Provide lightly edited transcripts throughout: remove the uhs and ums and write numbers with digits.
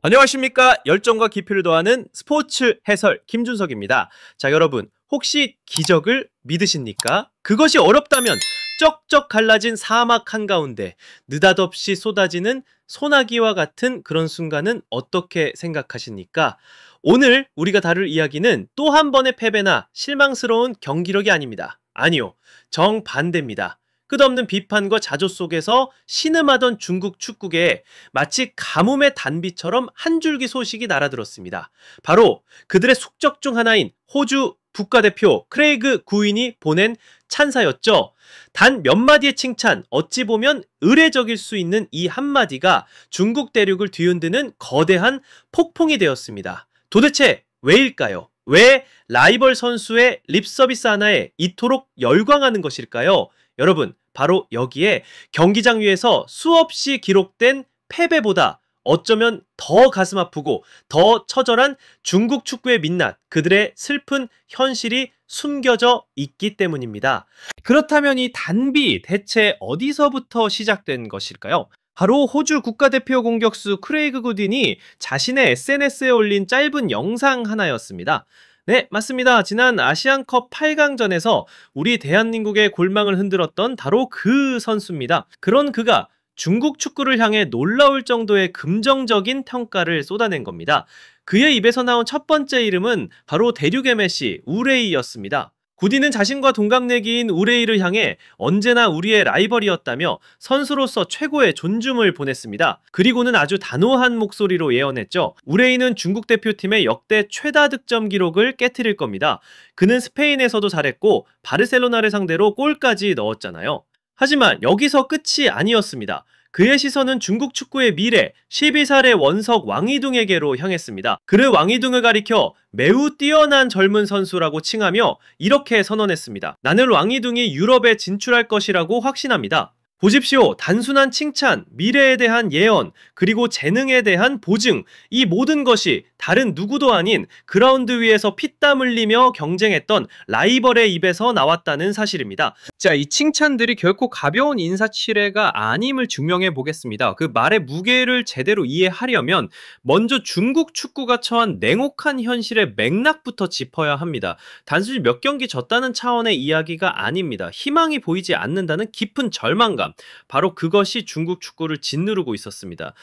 안녕하십니까. 열정과 깊이를 더하는 스포츠 해설 김준석입니다. 자, 여러분 혹시 기적을 믿으십니까? 그것이 어렵다면 쩍쩍 갈라진 사막 한가운데 느닷없이 쏟아지는 소나기와 같은 그런 순간은 어떻게 생각하십니까? 오늘 우리가 다룰 이야기는 또 한 번의 패배나 실망스러운 경기력이 아닙니다. 아니요, 정반대입니다. 끝없는 비판과 자조 속에서 신음하던 중국 축구계에 마치 가뭄의 단비처럼 한 줄기 소식이 날아들었습니다. 바로 그들의 숙적 중 하나인 호주 국가대표 크레이그 구인이 보낸 찬사였죠. 단 몇 마디의 칭찬, 어찌 보면 의례적일 수 있는 이 한마디가 중국 대륙을 뒤흔드는 거대한 폭풍이 되었습니다. 도대체 왜일까요? 왜 라이벌 선수의 립서비스 하나에 이토록 열광하는 것일까요? 여러분, 바로 여기에 경기장 위에서 수없이 기록된 패배보다 어쩌면 더 가슴 아프고 더 처절한 중국 축구의 민낯, 그들의 슬픈 현실이 숨겨져 있기 때문입니다. 그렇다면 이 단비 대체 어디서부터 시작된 것일까요? 바로 호주 국가대표 공격수 크레이그 구딘이 자신의 SNS에 올린 짧은 영상 하나였습니다. 네, 맞습니다. 지난 아시안컵 8강전에서 우리 대한민국의 골망을 흔들었던 바로 그 선수입니다. 그런 그가 중국 축구를 향해 놀라울 정도의 긍정적인 평가를 쏟아낸 겁니다. 그의 입에서 나온 첫 번째 이름은 바로 대륙의 메시 우레이였습니다. 구디는 자신과 동갑내기인 우레이를 향해 언제나 우리의 라이벌이었다며 선수로서 최고의 존중을 보냈습니다. 그리고는 아주 단호한 목소리로 예언했죠. 우레이는 중국 대표팀의 역대 최다 득점 기록을 깨트릴 겁니다. 그는 스페인에서도 잘했고 바르셀로나를 상대로 골까지 넣었잖아요. 하지만 여기서 끝이 아니었습니다. 그의 시선은 중국 축구의 미래, 12살의 원석 왕이둥에게로 향했습니다. 그를 왕이둥을 가리켜 매우 뛰어난 젊은 선수라고 칭하며 이렇게 선언했습니다. 나는 왕이둥이 유럽에 진출할 것이라고 확신합니다. 보십시오. 단순한 칭찬, 미래에 대한 예언, 그리고 재능에 대한 보증, 이 모든 것이 다른 누구도 아닌 그라운드 위에서 피땀 흘리며 경쟁했던 라이벌의 입에서 나왔다는 사실입니다. 자, 이 칭찬들이 결코 가벼운 인사치레가 아님을 증명해 보겠습니다. 그 말의 무게를 제대로 이해하려면 먼저 중국 축구가 처한 냉혹한 현실의 맥락부터 짚어야 합니다. 단순히 몇 경기 졌다는 차원의 이야기가 아닙니다. 희망이 보이지 않는다는 깊은 절망감, 바로 그것이 중국 축구를 짓누르고 있었습니다.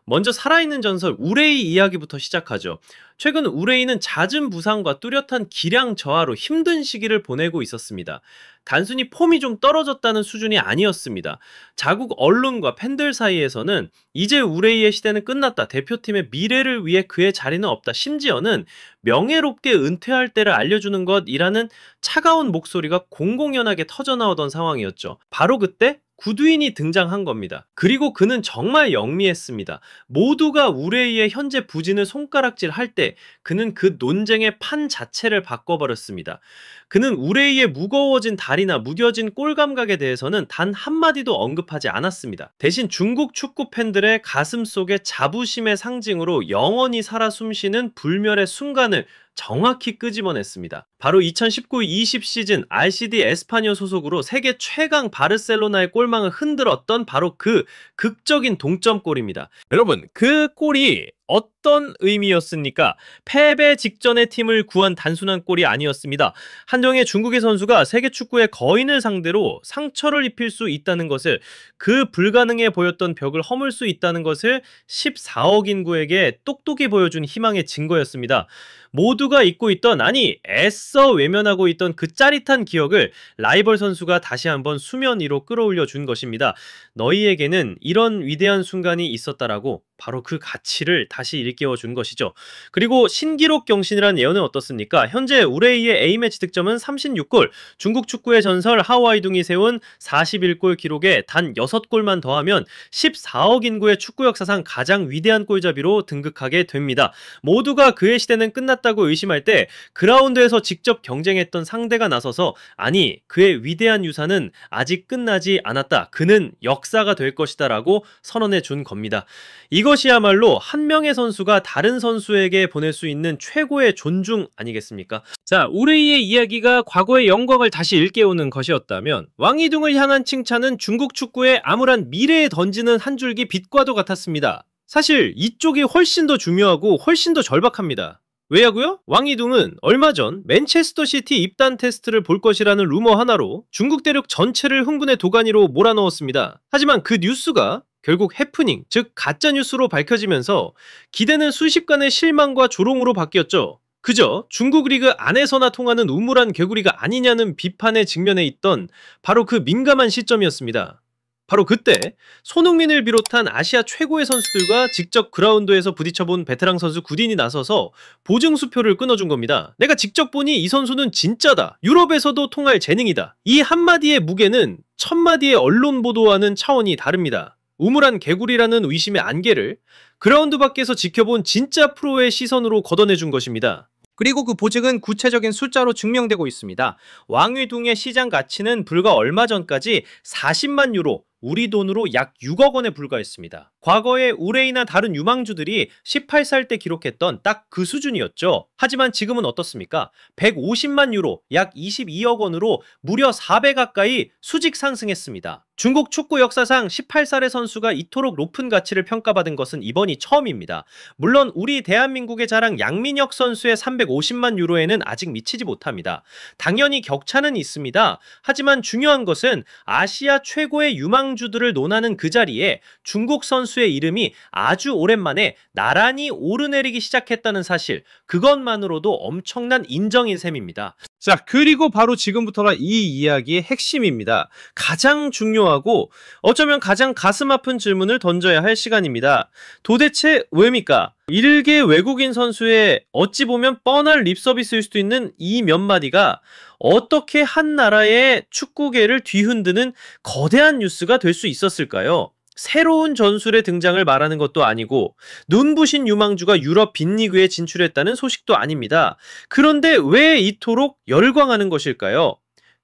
먼저 살아있는 전설 우레이 이야기부터 시작하죠. 최근 우레이는 잦은 부상과 뚜렷한 기량 저하로 힘든 시기를 보내고 있었습니다. 단순히 폼이 좀 떨어졌다는 수준이 아니었습니다. 자국 언론과 팬들 사이에서는 이제 우레이의 시대는 끝났다, 대표팀의 미래를 위해 그의 자리는 없다, 심지어는 명예롭게 은퇴할 때를 알려주는 것이라는 차가운 목소리가 공공연하게 터져나오던 상황이었죠. 바로 그때 구두인이 등장한 겁니다. 그리고 그는 정말 영리했습니다. 모두가 우레이의 현재 부진을 손가락질할 때 그는 그 논쟁의 판 자체를 바꿔버렸습니다. 그는 우레이의 무거워진 다리나 무뎌진 골 감각에 대해서는 단 한마디도 언급하지 않았습니다. 대신 중국 축구 팬들의 가슴 속의 자부심의 상징으로 영원히 살아 숨쉬는 불멸의 순간을 정확히 끄집어냈습니다. 바로 2019-20 시즌 RCD 에스파뇰 소속으로 세계 최강 바르셀로나의 골망을 흔들었던 바로 그 극적인 동점골입니다. 여러분, 그 골이 어떤 의미였습니까? 패배 직전의 팀을 구한 단순한 골이 아니었습니다. 한 명의 중국의 선수가 세계 축구의 거인을 상대로 상처를 입힐 수 있다는 것을, 그 불가능해 보였던 벽을 허물 수 있다는 것을 14억 인구에게 똑똑히 보여준 희망의 증거였습니다. 모두가 잊고 있던, 아니 애써 외면하고 있던 그 짜릿한 기억을 라이벌 선수가 다시 한번 수면 위로 끌어올려 준 것입니다. 너희에게는 이런 위대한 순간이 있었다라고 바로 그 가치를 다시 일깨워 준 것이죠. 그리고 신기록 경신이라는 예언은 어떻습니까? 현재 우레이의 A매치 득점은 36골, 중국 축구의 전설 하오아이둥이 세운 41골 기록에 단 6골만 더하면 14억 인구의 축구 역사상 가장 위대한 골잡이로 등극하게 됩니다. 모두가 그의 시대는 끝났다고 의심할 때 그라운드에서 직접 경쟁했던 상대가 나서서, 아니 그의 위대한 유산은 아직 끝나지 않았다, 그는 역사가 될 것이다 라고 선언해 준 겁니다. 이것이야말로 한 명의 선수가 다른 선수에게 보낼 수 있는 최고의 존중 아니겠습니까? 자, 우레이의 이야기가 과거의 영광을 다시 일깨우는 것이었다면 왕이둥을 향한 칭찬은 중국 축구의 암울한 미래에 던지는 한 줄기 빛과도 같았습니다. 사실 이쪽이 훨씬 더 중요하고 훨씬 더 절박합니다. 왜냐고요? 왕이둥은 얼마 전 맨체스터 시티 입단 테스트를 볼 것이라는 루머 하나로 중국 대륙 전체를 흥분의 도가니로 몰아넣었습니다. 하지만 그 뉴스가 결국 해프닝, 즉 가짜 뉴스로 밝혀지면서 기대는 순식간에 실망과 조롱으로 바뀌었죠. 그저 중국 리그 안에서나 통하는 우물안 개구리가 아니냐는 비판에 직면해 있던 바로 그 민감한 시점이었습니다. 바로 그때 손흥민을 비롯한 아시아 최고의 선수들과 직접 그라운드에서 부딪혀본 베테랑 선수 구딘이 나서서 보증수표를 끊어준 겁니다. 내가 직접 보니 이 선수는 진짜다. 유럽에서도 통할 재능이다. 이 한마디의 무게는 천마디의 언론 보도와는 차원이 다릅니다. 우물안 개구리라는 의심의 안개를 그라운드 밖에서 지켜본 진짜 프로의 시선으로 걷어내준 것입니다. 그리고 그 보증은 구체적인 숫자로 증명되고 있습니다. 왕위둥의 시장 가치는 불과 얼마 전까지 40만 유로, 우리 돈으로 약 6억 원에 불과했습니다. 과거에 우레이나 다른 유망주들이 18살 때 기록했던 딱 그 수준이었죠. 하지만 지금은 어떻습니까? 150만 유로, 약 22억 원으로 무려 4배 가까이 수직 상승했습니다. 중국 축구 역사상 18살의 선수가 이토록 높은 가치를 평가받은 것은 이번이 처음입니다. 물론 우리 대한민국의 자랑 양민혁 선수의 350만 유로에는 아직 미치지 못합니다. 당연히 격차는 있습니다. 하지만 중요한 것은 아시아 최고의 유망주들을 논하는 그 자리에 중국 선수의 이름이 아주 오랜만에 나란히 오르내리기 시작했다는 사실, 그것만으로도 엄청난 인정인 셈입니다. 자, 그리고 바로 지금부터가 이 이야기의 핵심입니다. 가장 중요하고 어쩌면 가장 가슴 아픈 질문을 던져야 할 시간입니다. 도대체 왜입니까? 일개 외국인 선수의 어찌 보면 뻔한 립서비스일 수도 있는 이 몇 마디가 어떻게 한 나라의 축구계를 뒤흔드는 거대한 뉴스가 될 수 있었을까요? 새로운 전술의 등장을 말하는 것도 아니고 눈부신 유망주가 유럽 빅리그에 진출했다는 소식도 아닙니다. 그런데 왜 이토록 열광하는 것일까요?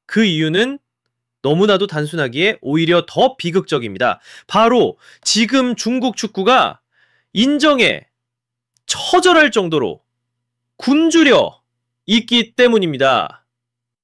그 이유는 너무나도 단순하기에 오히려 더 비극적입니다. 바로 지금 중국 축구가 인정에 처절할 정도로 굶주려 있기 때문입니다.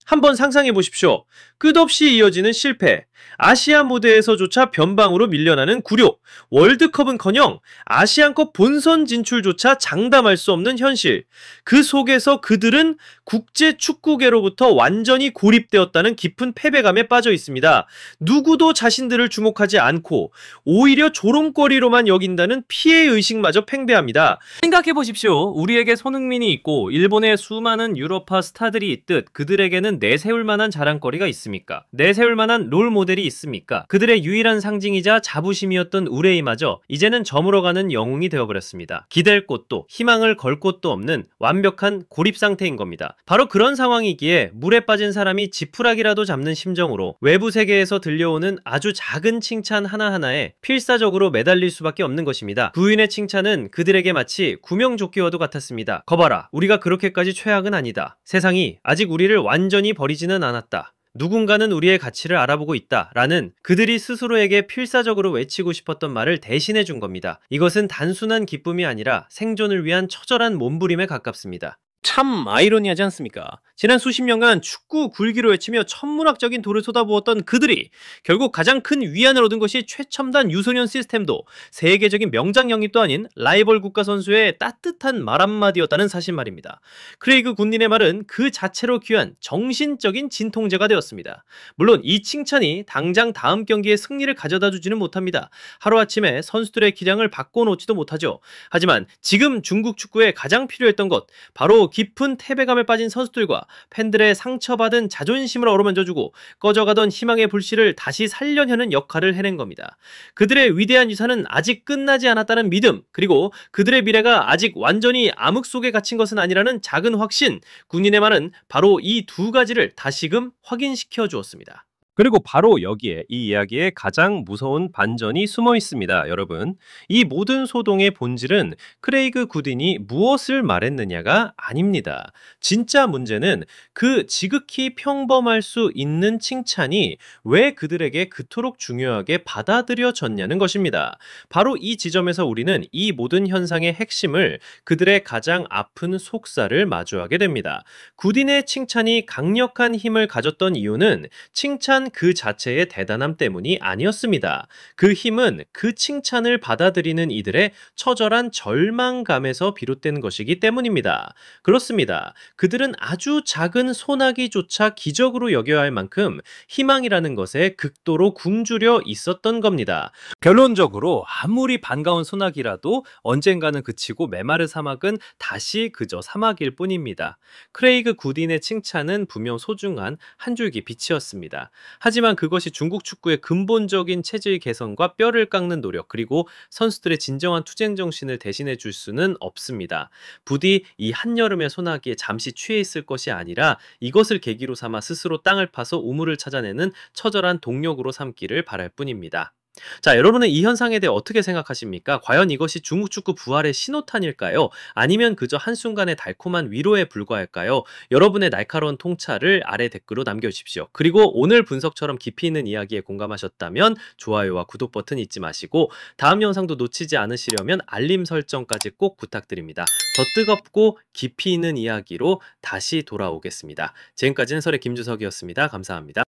한번 상상해 보십시오. 끝없이 이어지는 실패, 아시아 무대에서조차 변방으로 밀려나는 굴욕, 월드컵은커녕 아시안컵 본선 진출조차 장담할 수 없는 현실. 그 속에서 그들은 국제 축구계로부터 완전히 고립되었다는 깊은 패배감에 빠져 있습니다. 누구도 자신들을 주목하지 않고 오히려 조롱거리로만 여긴다는 피해의식마저 팽배합니다. 생각해 보십시오. 우리에게 손흥민이 있고 일본의 수많은 유럽파 스타들이 있듯 그들에게는 내세울 만한 자랑거리가 있습니까? 내세울 만한 롤 모델이 있습니까? 그들의 유일한 상징이자 자부심이었던 우레이마저 이제는 저물어가는 영웅이 되어버렸습니다. 기댈 곳도 희망을 걸 곳도 없는 완벽한 고립 상태인 겁니다. 바로 그런 상황이기에 물에 빠진 사람이 지푸라기라도 잡는 심정으로 외부 세계에서 들려오는 아주 작은 칭찬 하나하나에 필사적으로 매달릴 수밖에 없는 것입니다. 부인의 칭찬은 그들에게 마치 구명조끼와도 같았습니다. 거봐라, 우리가 그렇게까지 최악은 아니다. 세상이 아직 우리를 완전히 버리지는 않았다. 누군가는 우리의 가치를 알아보고 있다 라는 그들이 스스로에게 필사적으로 외치고 싶었던 말을 대신해 준 겁니다. 이것은 단순한 기쁨이 아니라 생존을 위한 처절한 몸부림에 가깝습니다. 참 아이러니하지 않습니까? 지난 수십 년간 축구 굴기로 외치며 천문학적인 돌을 쏟아부었던 그들이 결국 가장 큰 위안을 얻은 것이 최첨단 유소년 시스템도 세계적인 명장 영입도 아닌 라이벌 국가 선수의 따뜻한 말 한마디였다는 사실 말입니다. 크레이그 굿닌의 말은 그 자체로 귀한 정신적인 진통제가 되었습니다. 물론 이 칭찬이 당장 다음 경기에 승리를 가져다 주지는 못합니다. 하루아침에 선수들의 기량을 바꿔놓지도 못하죠. 하지만 지금 중국 축구에 가장 필요했던 것, 바로 깊은 패배감에 빠진 선수들과 팬들의 상처받은 자존심을 어루만져주고 꺼져가던 희망의 불씨를 다시 살려내는 역할을 해낸 겁니다. 그들의 위대한 유산은 아직 끝나지 않았다는 믿음, 그리고 그들의 미래가 아직 완전히 암흑 속에 갇힌 것은 아니라는 작은 확신, 군인의 말은 바로 이 두 가지를 다시금 확인시켜 주었습니다. 그리고 바로 여기에 이 이야기에 가장 무서운 반전이 숨어 있습니다, 여러분. 이 모든 소동의 본질은 크레이그 굿인이 무엇을 말했느냐가 아닙니다. 진짜 문제는 그 지극히 평범할 수 있는 칭찬이 왜 그들에게 그토록 중요하게 받아들여졌냐는 것입니다. 바로 이 지점에서 우리는 이 모든 현상의 핵심을, 그들의 가장 아픈 속살을 마주하게 됩니다. 굿인의 칭찬이 강력한 힘을 가졌던 이유는 칭찬 그 자체의 대단함 때문이 아니었습니다. 그 힘은 그 칭찬을 받아들이는 이들의 처절한 절망감에서 비롯된 것이기 때문입니다. 그렇습니다. 그들은 아주 작은 소나기조차 기적으로 여겨야 할 만큼 희망이라는 것에 극도로 굶주려 있었던 겁니다. 결론적으로 아무리 반가운 소나기라도 언젠가는 그치고 메마른 사막은 다시 그저 사막일 뿐입니다. 크레이그 구딘의 칭찬은 분명 소중한 한 줄기 빛이었습니다. 하지만 그것이 중국 축구의 근본적인 체질 개선과 뼈를 깎는 노력, 그리고 선수들의 진정한 투쟁 정신을 대신해 줄 수는 없습니다. 부디 이 한여름의 소나기에 잠시 취해 있을 것이 아니라 이것을 계기로 삼아 스스로 땅을 파서 우물을 찾아내는 처절한 동력으로 삼기를 바랄 뿐입니다. 자, 여러분은 이 현상에 대해 어떻게 생각하십니까? 과연 이것이 중국 축구 부활의 신호탄일까요? 아니면 그저 한순간의 달콤한 위로에 불과할까요? 여러분의 날카로운 통찰을 아래 댓글로 남겨주십시오. 그리고 오늘 분석처럼 깊이 있는 이야기에 공감하셨다면 좋아요와 구독 버튼 잊지 마시고 다음 영상도 놓치지 않으시려면 알림 설정까지 꼭 부탁드립니다. 더 뜨겁고 깊이 있는 이야기로 다시 돌아오겠습니다. 지금까지는 설의 김주석이었습니다. 감사합니다.